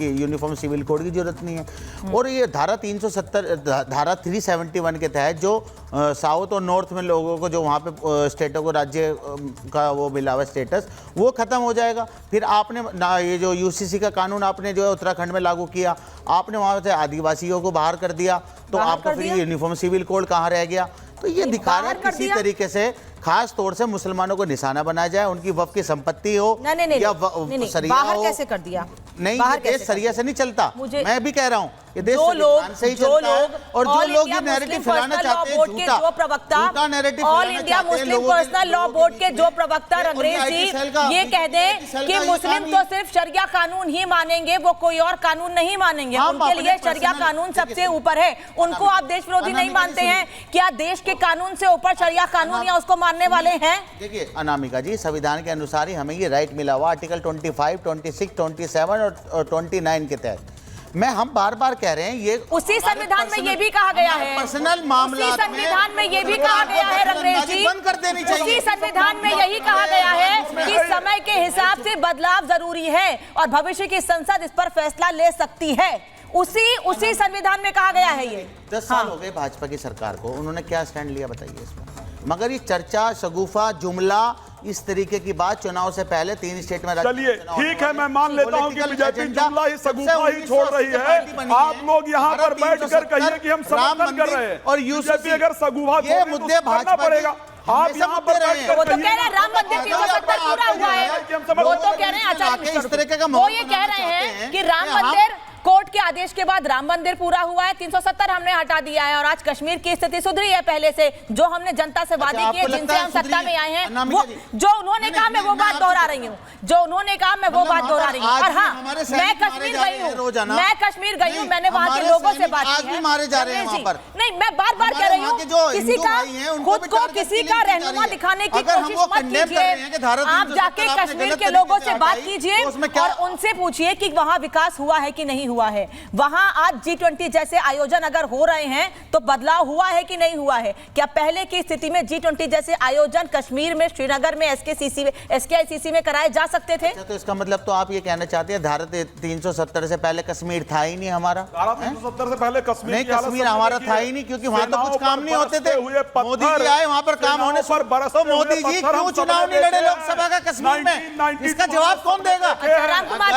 उसकी uniform civil code की जरूरत नहीं है। और ये धारा 370 धारा 371 के तहत जो साउथ और नॉर्थ में लोगों को जो वहाँ पे स्टेटों को राज्य का वो मिला हुआ स्टेटस, वो खत्म हो जाएगा। फिर आपने ना ये जो यूसीसी का कानून आपने जो है उत्तराखंड में लागू किया, आपने वहाँ से आदिवासियों को बाहर कर दिया, तो आपका फिर यूनिफॉर्म सिविल कोड कहाँ रह गया? तो ये दिखा रहा है किसी तरीके से खास तौर से मुसलमानों को निशाना बनाया जाए, उनकी वक्फ की संपत्ति हो या सरिया बाहर हो। कैसे कर दिया? नहीं, ये देश सरिया से नहीं चलता। मैं भी कह रहा हूँ ये देश जो लोग से ही चलता है। और जो लोग ये नैरेटिव फैलाना चाहते हैं, झूठा narrative all India Muslim personal law board के जो प्रवक्ता अंग्रेज जी ये कह दें कि मुस्लिम तो सिर्फ शरिया कानून ही मानेंगे, वो कोई और कानून नहीं मानेंगे, उनके लिए शरिया कानून सबसे ऊपर है। उनको आप देश विरोधी नहीं मानते हैं? क्या देश के कानून से ऊपर शरिया कानून या उसको मानने वाले हैं? देखिए अनामिका जी, संविधान के अनुसार ही हमें ये राइट मिला हुआ, आर्टिकल 25, 26, 27 और 29 के तहत। हम बार बार कह रहे हैं ये उसी संविधान में ये भी कहा गया है, पर्सनल मामला, उसी संविधान में ये भी कहा गया है रंगरेज जी, बंद कर देनी चाहिए। उसी संविधान में यही कहा गया है कि समय के हिसाब से बदलाव जरूरी है और भविष्य की संसद इस पर फैसला ले सकती है। उसी संविधान में कहा गया है ये। 10 साल हो गए भाजपा की सरकार को, उन्होंने क्या स्टैंड लिया बताइए इसमें? मगर ये चर्चा, शगुफा, जुमला, इस तरीके की बात चुनाव से पहले 3 स्टेट में। चलिए ठीक है, मैं मान लेता हूं कि बीजेपी जुमला ही सगुफा ही छोड़ रही है। आप लोग यहां पर बैठकर कहिए कि हम समर्थन कर रहे हैं, और यूसीसी अगर सगुफा ये मुद्दे भाजपा पड़ेगा। आप यहाँ पर बैठकर वो तो कह रहे हैं राम मंदिर 370 पूरा हुआ है, वो तो कह रहे हैं आचार्य इस तरीके का वो ये कह रहे हैं कि राम मंदिर कोर्ट के आदेश के बाद राम मंदिर पूरा हुआ है, 370 हमने हटा दिया है और आज कश्मीर की स्थिति सुधरी है पहले से। जो हमने जनता से वादे किए, जिनसे हम सत्ता में आए हैं, वो जो उन्होंने कहा मैं वो बात दोहरा रही हूँ, जो उन्होंने कहा मैं वो बात दोहरा रही हूँ। और हाँ, मैं कश्मीर गई हूँ, मैंने वहाँ के लोगों से बात की है। नहीं, मैं बार बार कह रही हूँ, किसी का खुद को किसी का रहनुमा दिखाने की कोशिश मत कीजिए। आप जाके कश्मीर के लोगों से बात कीजिए और उनसे पूछिए कि वहाँ विकास हुआ है कि नहीं हुआ है। वहां आज G20 जैसे आयोजन अगर हो रहे हैं तो बदलाव हुआ है कि नहीं हुआ है? क्या पहले की स्थिति में G20 जैसे आयोजन कश्मीर में, श्रीनगर में, SKICC में कराए जा सकते थे? तो इसका मतलब तो आप ये कहना चाहते हैं धारा 370 से पहले कश्मीर था ही नहीं हमारा? धारा 370 से पहले कश्मीर नहीं, कश्मीर हमारा था ही नहीं, क्योंकि वहां तो कुछ काम नहीं होते थे। मोदी जी आए, वहां पर काम होने पर तो मोदी जी क्यों चुनाव नहीं लड़े लोकसभा का कश्मीर में? इसका जवाब कौन देगा? रामकुमार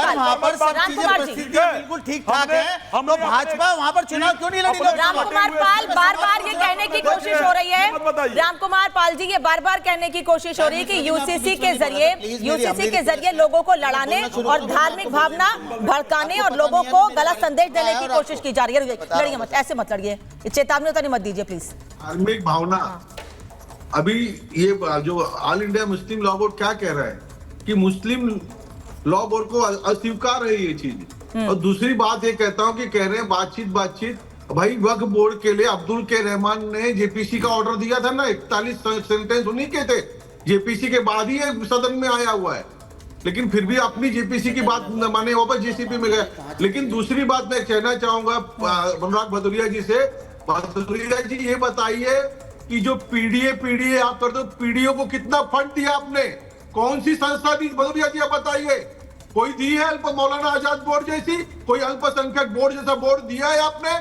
बिल्कुल ठीक ठाक है, तो भाजपा वहां पर चुनाव क्यों नहीं लड़ी? रामकुमार पाल बार बार ये कहने की कोशिश हो रही है, रामकुमार पाल जी ये बार बार कहने की कोशिश हो रही है कि यूसीसी के जरिए लोगों को लड़ाने और धार्मिक भावना भड़काने और लोगों को गलत संदेश देने की कोशिश की जा रही है। लड़िए मत, ऐसे मत लड़िए, चेतावनी तो नहीं मत दीजिए प्लीज। धार्मिक भावना, अभी ये जो all India Muslim law board क्या कह रहा है कि मुस्लिम लॉ बोर्ड को अस्वीकार है ये चीज। और दूसरी बात ये कहता हूं कि कह रहे हैं बातचीत भाई, वक्फ बोर्ड के लिए अब्दुल के रहमान ने जेपीसी का ऑर्डर दिया था ना, 41 सेंटेंस उन्हीं के थे, जेपीसी के बाद ही सदन में आया हुआ है, लेकिन फिर भी अपनी जेपीसी की बात न माने, वापस जेसीपी में गया। लेकिन दूसरी बात मैं कहना चाहूंगा अनुराग भदौरिया जी से, भदौरिया जी ये बताइए कि जो पीडीए आप करते हो, पीडीओ को कितना फंड दिया आपने? कौन सी संस्था दी भदौरिया जी, आप बताइए? कोई दी है मौलाना आजाद बोर्ड जैसी, कोई अल्पसंख्यक बोर्ड जैसा बोर्ड दिया है आपने?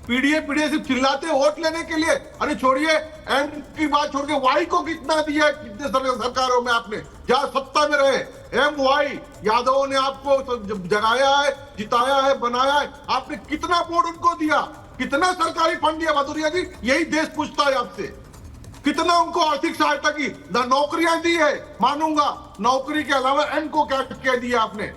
पीडीए सिर्फ चिल्लाते वोट लेने के लिए। अरे छोड़िए, एम की बात छोड़ के वाई को कितना दिया है कितने सरकारों में आपने, जहां सत्ता में रहे? एम वाई यादवों ने आपको जगाया है, जिताया है, बनाया है, आपने कितना बोर्ड उनको दिया, कितना सरकारी फंड दिया भदौरिया जी? यही देश पूछता है आपसे, कितना उनको आर्थिक सहायता की? ना नौकरियां दी है, मानूंगा, नौकरी के अलावा एन को क्या दिया आपने?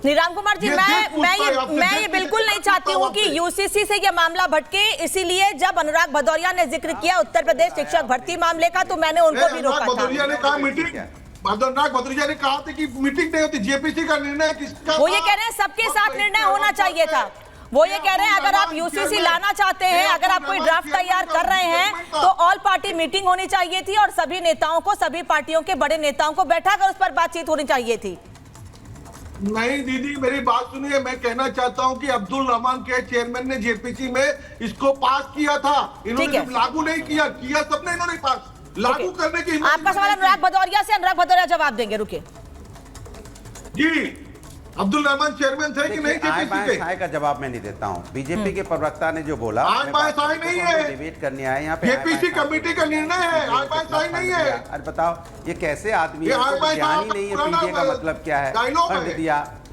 राम कुमार जी, मैं ये बिल्कुल नहीं चाहती हूँ कि यूसीसी से ये मामला भटके, इसीलिए जब अनुराग भदौरिया ने जिक्र किया उत्तर प्रदेश शिक्षक भर्ती मामले का तो मैंने उनको भी रोका था। भदौरिया ने कहा मीटिंग, भदौरिया ने कहा था कि मीटिंग नहीं होती, जेपीसी का निर्णय किसका? वो ये कह रहे हैं सबके साथ निर्णय होना चाहिए था। वो ये कह रहे हैं अगर आप यूसीसी लाना चाहते हैं, अगर आप कोई ड्राफ्ट तैयार कर रहे हैं तो ऑल पार्टी मीटिंग होनी चाहिए थी और सभी नेताओं को, सभी पार्टियों के बड़े नेताओं को बैठाकर उस पर बातचीत होनी चाहिए थी। नहीं दीदी, मेरी बात सुनिए, मैं कहना चाहता हूं कि अब्दुल रहमान के चेयरमैन ने जेपीसी में इसको पास किया था, इन्होंने लागू नहीं किया सबने, इन्होंने पास लागू करने की। आपका सवाल अनुराग भदौरिया से, अनुराग भदौरिया जवाब देंगे, रुकिए जी। अब्दुल रहमान चेयरमैन थे कि नहीं जेपीसी के? साय का जवाब मैं नहीं देता हूँ। बीजेपी के प्रवक्ता ने जो बोला, आय बाय साय नहीं है, डिबेट करने आए यहाँ पे। जेपीसी कमेटी का निर्णय है, आय बाय साय नहीं है। अरे बताओ ये कैसे आदमी है, ज्ञान ही नहीं है पीडीए का मतलब क्या है।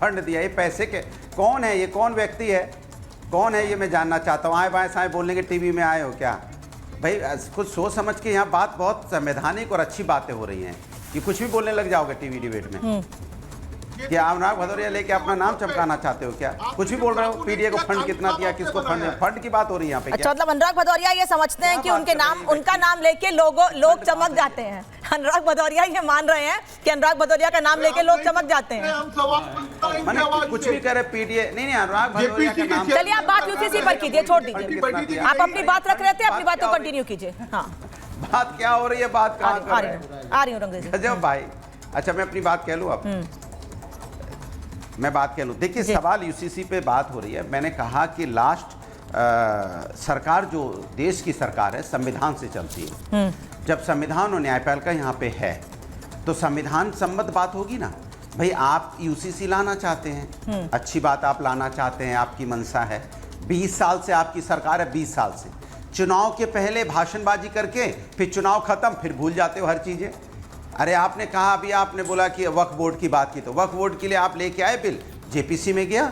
फंड दिया, ये पैसे के कौन है, ये कौन व्यक्ति है, कौन है ये मैं जानना चाहता हूँ। आए बाएं साएं बोलने के टीवी में आए हो क्या भाई? कुछ सोच समझ के यहाँ बात बहुत संवैधानिक और अच्छी बातें हो रही हैं कि कुछ भी बोलने लग जाओगे टीवी डिबेट में। क्या अनुराग भदौरिया लेके अपना नाम चमकाना चाहते हो क्या? कुछ भी बोल रहे हो। पीडीए को फंड कितना दिया, किसको फंड की बात हो रही है यहाँ पे। अच्छा, मतलब अनुराग भदौरिया ये समझते हैं कि उनका नाम लेके लोग चमक जाते हैं। अनुराग भदौरिया ये मान रहे हैं कि अनुराग भदौरिया का नाम लेके लोग चमक जाते हैं। कुछ भी करे पीडीए नहीं, अनुराग भदौरिया का नाम। चलिए आप बात यूसीसी पर कीजिए, छोड़ दीजिए। आप अपनी बात रख रहे थे, अपनी बात को कंटिन्यू कीजिए। हाँ, बात क्या हो रही है, बात कहाँ आ रही हूँ रंगरेज गजब भाई। अच्छा मैं अपनी बात कह लूँ अब, मैं बात कह लूँ। देखिए सवाल यूसीसी पे बात हो रही है। मैंने कहा कि लास्ट सरकार जो देश की सरकार है संविधान से चलती है। जब संविधान और न्यायपालिका यहाँ पे है तो संविधान सम्मत बात होगी ना भाई। आप यूसीसी लाना चाहते हैं, अच्छी बात, आप लाना चाहते हैं, आपकी मंशा है। 20 साल से आपकी सरकार है, 20 साल से चुनाव के पहले भाषणबाजी करके फिर चुनाव खत्म, फिर भूल जाते हो हर चीजें। अरे आपने कहा, अभी आपने बोला कि वक्फ बोर्ड की बात की, तो वक्फ बोर्ड के लिए आप लेके आए बिल, जेपीसी में गया,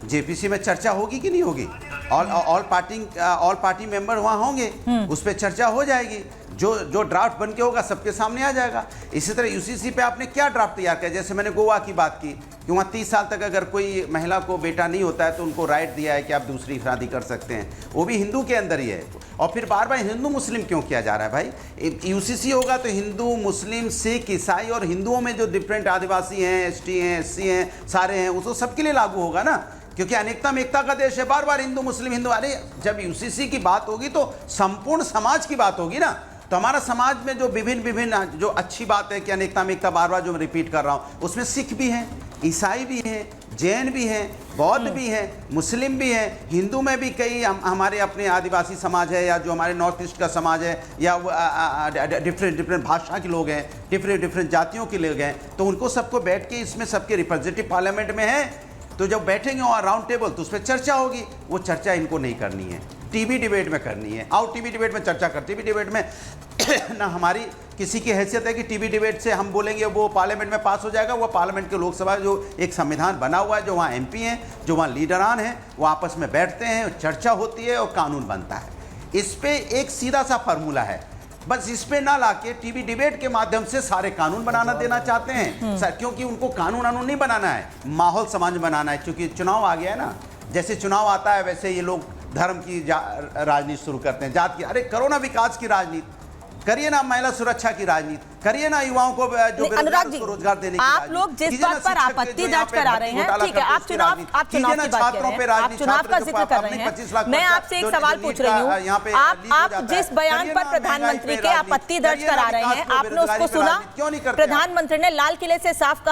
जेपीसी में चर्चा होगी कि नहीं होगी? ऑल पार्टी मेंबर वहाँ होंगे, उस पर चर्चा हो जाएगी। जो ड्राफ्ट बन के होगा सबके सामने आ जाएगा। इसी तरह यूसीसी पे आपने क्या ड्राफ्ट तैयार किया? जैसे मैंने गोवा की बात की कि वहाँ 30 साल तक अगर कोई महिला को बेटा नहीं होता है तो उनको राइट दिया है कि आप दूसरी शादी कर सकते हैं, वो भी हिंदू के अंदर ही है। और फिर बार बार हिंदू मुस्लिम क्यों किया जा रहा है भाई? यूसीसी होगा तो हिंदू, मुस्लिम, सिख, ईसाई और हिंदुओं में जो डिफरेंट आदिवासी हैं, एसटी हैं, एससी हैं, सारे हैं, उसको सबके लिए लागू होगा ना, क्योंकि अनेकता में एकता का देश है। बार बार हिंदू मुस्लिम हिंदू, अरे जब यूसीसी की बात होगी तो संपूर्ण समाज की बात होगी ना। तो हमारा समाज में जो विभिन्न जो अच्छी बात है कि अनेकता में एकता, बार बार जो मैं रिपीट कर रहा हूँ, उसमें सिख भी हैं, ईसाई भी हैं, जैन भी हैं, बौद्ध भी हैं, मुस्लिम भी हैं, हिंदू में भी कई हमारे अपने आदिवासी समाज है, या जो हमारे नॉर्थ ईस्ट का समाज है, या डिफरेंट भाषा के लोग हैं, डिफरेंट जातियों के लोग हैं। तो उनको सबको बैठ के इसमें सबके रिप्रेजेंटेटिव पार्लियामेंट में है, तो जब बैठेंगे वहाँ राउंड टेबल तो उस पर चर्चा होगी। वो चर्चा इनको नहीं करनी है, टीवी डिबेट में करनी है। आओ टीवी डिबेट में चर्चा कर। टीवी डिबेट में ना हमारी किसी की हैसियत है कि टीवी डिबेट से हम बोलेंगे वो पार्लियामेंट में पास हो जाएगा। वो पार्लियामेंट के लोकसभा जो एक संविधान बना हुआ है, जो वहाँ एमपी हैं, जो वहाँ लीडरान हैं, वो आपस में बैठते हैं, चर्चा होती है और कानून बनता है। इस पे एक सीधा सा फार्मूला है, बस इस पे ना लाके टीवी डिबेट के माध्यम से सारे कानून बनाना देना चाहते हैं सर, क्योंकि उनको कानून नहीं बनाना है, माहौल समाज में बनाना है। क्योंकि चुनाव आ गया है ना, जैसे चुनाव आता है वैसे ये लोग धर्म की राजनीति शुरू करते हैं, जात की। अरे करो ना विकास की राजनीति, करिए ना महिला सुरक्षा की राजनीति, करिए ना युवाओं को जो अनुराग जी, रोजगार देने की आप लोग जिस बात पर आपत्ति दर्ज करा रहे हैं, ठीक है, आप चुनाव की बात कर रहे हैं, आप चुनाव का जिक्र कर रहे हैं। मैं आपसे एक सवाल पूछ रही हूँ, आप जिस बयान पर प्रधानमंत्री के आपत्ति दर्ज करा रहे हैं, आपने उसको सुना? प्रधानमंत्री ने लाल किले से साफ कहा